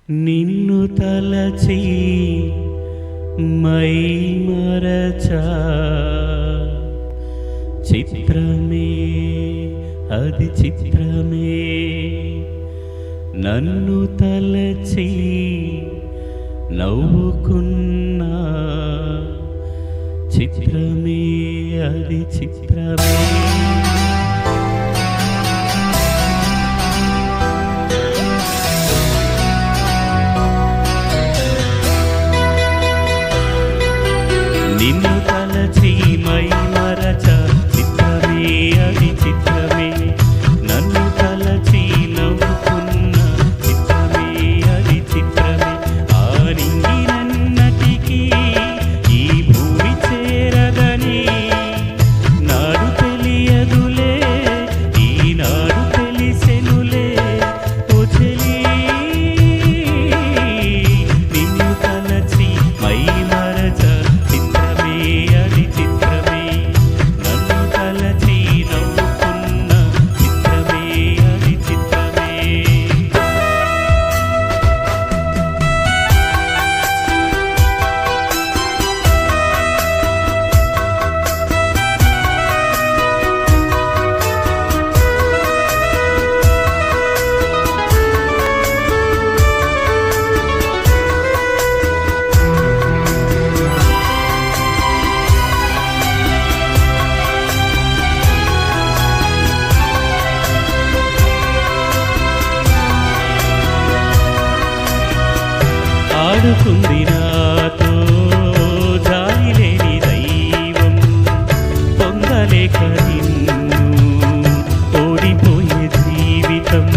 నిన్ను తలచి మై మరచా చిత్రమే అది చిత్రమే నన్ను తలచి నవ్వుకున్నా చిత్రమే అది చిత్రమే నిన్ను తలచి మై మరచ చిత్రమే అది చిత్రమే నన్ను తలచి నవ్వుకున్న చిత్రమే అది చిత్రమే ఆ నింగినన్నటికీ ఈ భూమి చేరదని నాడు తెలియదులే ఈనాడు తెలిసెనులే ఓ చెలి నిన్ను తలచి మై మరచ అది చిత్రమే నన్ను తలచి నవ్వుకున్న చిత్రమే అది చిత్రమే ఆడుకుంది నాతో జాలి లేని దైవం పొందలేక నిన్ను ఓడిపోయే జీవితం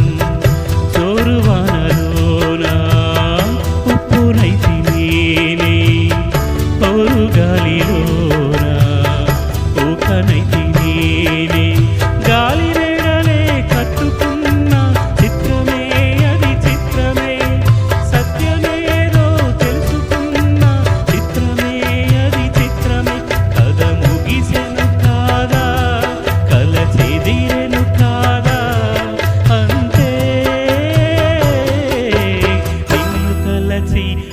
చోరువానలోనా ఉప్పునైతి నేనే ఓరుగాలిలోనా ఊకనైతి నేనే గాలి రేడలే కట్టుకున్న చిత్రమే అది చిత్రమే సత్యమే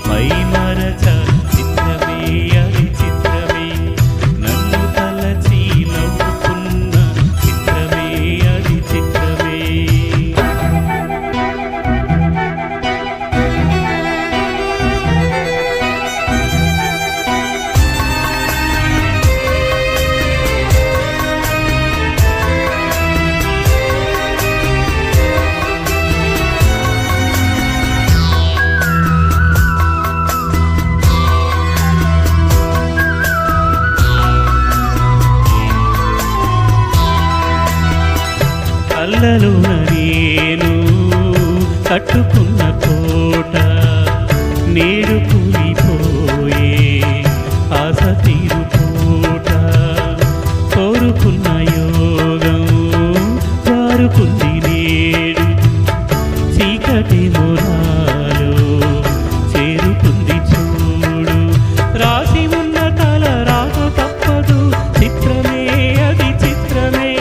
మై మరచ చిత్రమే అది చిత్రమే నన్ను తలచి నవ్వుకున్న చిత్రమే అది చిత్రమే కళ్ళలోన నేను కట్టుకున్న కోట నేడు కూలిపోయే ఆశ తీరుకోట కోరుకున్న యోగం జారుకుంది నేడు చీకటి మొరాలో చేరుకుంది చూడు రాసి ఉన్న తల రాక తప్పదు చిత్రమే అది చిత్రమే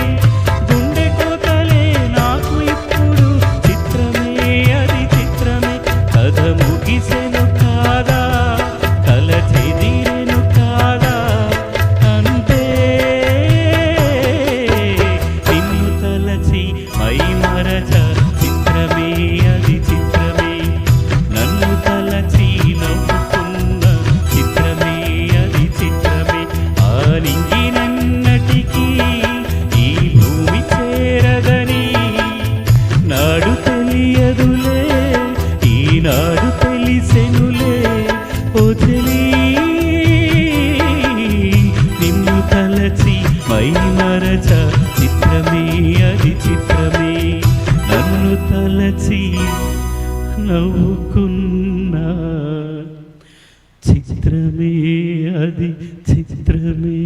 ముగిసెను కాదా కల చెదిరెను కాదా అంతే నిన్ను తలచి మై మరచ చిత్రమే అది చిత్రమే నన్ను తలచి నవ్వుకున్న చిత్రమే అది చిత్రమే ఆ నింగినన్నటికీ ఈ భూమి చేరదని నాడు తెలియదులే ఈనాడు తెలిసెనులే ఓ చెలి నిన్ను తలచి మై మరచ చిత్రమే అది చిత్రమే నన్ను తలచి నవ్వుకున్న చిత్రమే అది చిత్రమే